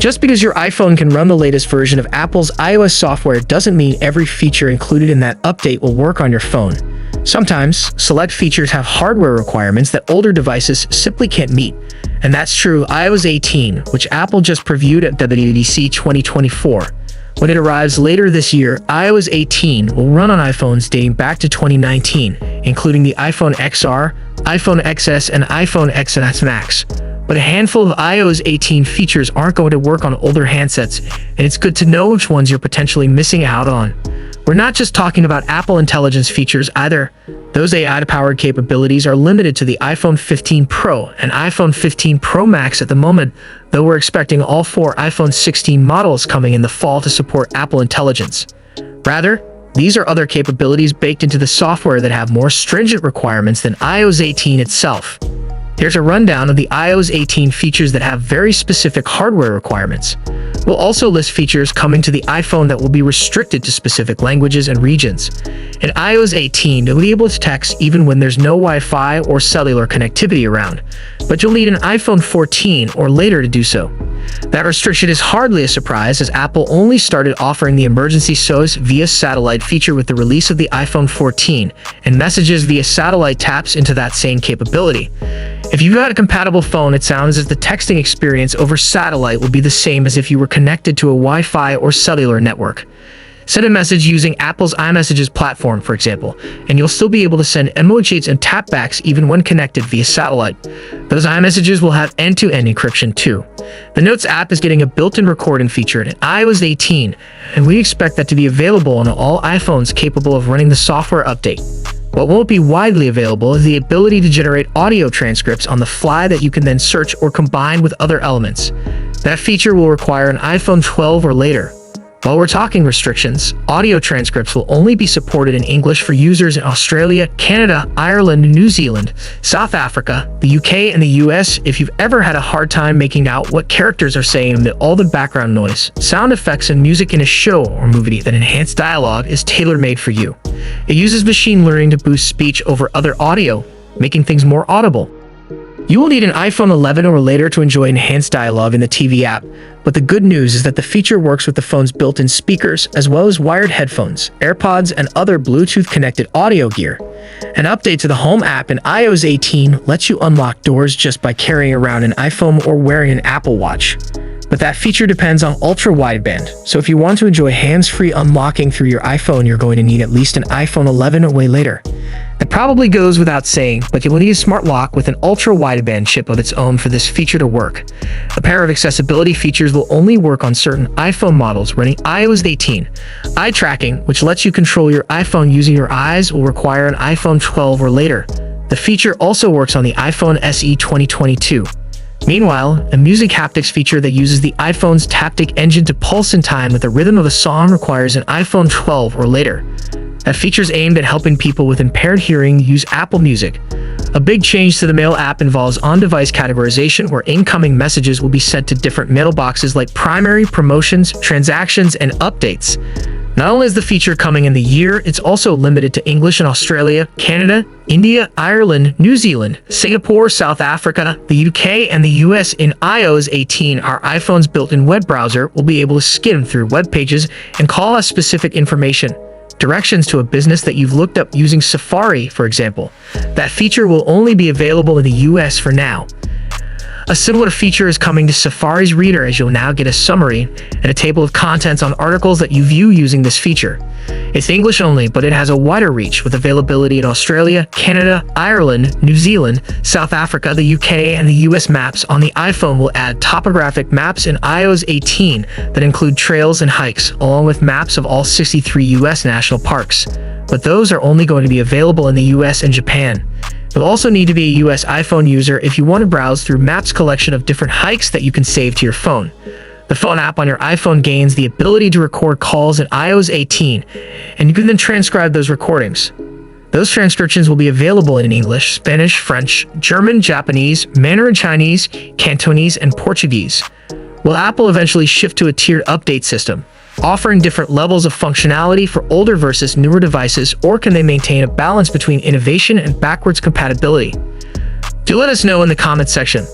Just because your iPhone can run the latest version of Apple's iOS software doesn't mean every feature included in that update will work on your phone. Sometimes, select features have hardware requirements that older devices simply can't meet. And that's true of iOS 18, which Apple just previewed at WWDC 2024. When it arrives later this year, iOS 18 will run on iPhones dating back to 2019, including the iPhone XR, iPhone XS, and iPhone XS Max. But a handful of iOS 18 features aren't going to work on older handsets, and it's good to know which ones you're potentially missing out on. We're not just talking about Apple Intelligence features either. Those AI-powered capabilities are limited to the iPhone 15 Pro and iPhone 15 Pro Max at the moment, though we're expecting all 4 iPhone 16 models coming in the fall to support Apple Intelligence. Rather, these are other capabilities baked into the software that have more stringent requirements than iOS 18 itself. Here's a rundown of the iOS 18 features that have very specific hardware requirements. We'll also list features coming to the iPhone that will be restricted to specific languages and regions. In iOS 18, you'll be able to text even when there's no Wi-Fi or cellular connectivity around, but you'll need an iPhone 14 or later to do so. That restriction is hardly a surprise, as Apple only started offering the emergency SOS via satellite feature with the release of the iPhone 14, and messages via satellite taps into that same capability. If you've got a compatible phone, it sounds as the texting experience over satellite will be the same as if you were connected to a Wi-Fi or cellular network. Send a message using Apple's iMessages platform, for example, and you'll still be able to send emojis and tapbacks even when connected via satellite. Those iMessages will have end-to-end encryption too. The Notes app is getting a built-in recording feature in iOS 18, and we expect that to be available on all iPhones capable of running the software update. What won't be widely available is the ability to generate audio transcripts on the fly that you can then search or combine with other elements. That feature will require an iPhone 12 or later. While we're talking restrictions, audio transcripts will only be supported in English for users in Australia, Canada, Ireland, New Zealand, South Africa, the UK, and the US. If you've ever had a hard time making out what characters are saying amid all the background noise, sound effects, and music in a show or movie, that enhanced dialogue is tailor-made for you. It uses machine learning to boost speech over other audio, making things more audible. You will need an iPhone 11 or later to enjoy enhanced dialogue in the TV app, but the good news is that the feature works with the phone's built-in speakers, as well as wired headphones, AirPods, and other Bluetooth-connected audio gear. An update to the Home app in iOS 18 lets you unlock doors just by carrying around an iPhone or wearing an Apple Watch. But that feature depends on ultra-wideband, so if you want to enjoy hands-free unlocking through your iPhone, you're going to need at least an iPhone 11 or way later. That probably goes without saying, but you'll need a smart lock with an ultra-wideband chip of its own for this feature to work. A pair of accessibility features will only work on certain iPhone models running iOS 18. Eye tracking, which lets you control your iPhone using your eyes, will require an iPhone 12 or later. The feature also works on the iPhone SE 2022. Meanwhile, a music haptics feature that uses the iPhone's Taptic engine to pulse in time with the rhythm of a song requires an iPhone 12 or later. That feature is aimed at helping people with impaired hearing use Apple Music. A big change to the Mail app involves on-device categorization, where incoming messages will be sent to different mailboxes like primary, promotions, transactions, and updates. Not only is the feature coming in the year, it's also limited to English in Australia, Canada, India, Ireland, New Zealand, Singapore, South Africa, the UK, and the US. In iOS 18, our iPhone's built-in web browser will be able to skim through web pages and call us specific information. Directions to a business that you've looked up using Safari, for example. That feature will only be available in the US for now. A similar feature is coming to Safari's reader, as you'll now get a summary and a table of contents on articles that you view using this feature. It's English only, but it has a wider reach with availability in Australia, Canada, Ireland, New Zealand, South Africa, the UK, and the US. Maps on the iPhone will add topographic maps in iOS 18 that include trails and hikes, along with maps of all 63 US national parks. But those are only going to be available in the US and Japan. You'll also need to be a US iPhone user if you want to browse through Maps' collection of different hikes that you can save to your phone. The phone app on your iPhone gains the ability to record calls in iOS 18, and you can then transcribe those recordings. Those transcriptions will be available in English, Spanish, French, German, Japanese, Mandarin Chinese, Cantonese, and Portuguese. Will Apple eventually shift to a tiered update system, offering different levels of functionality for older versus newer devices, or can they maintain a balance between innovation and backwards compatibility? Do let us know in the comments section.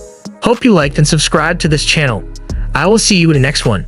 Hope you liked and subscribed to this channel. I will see you in the next one.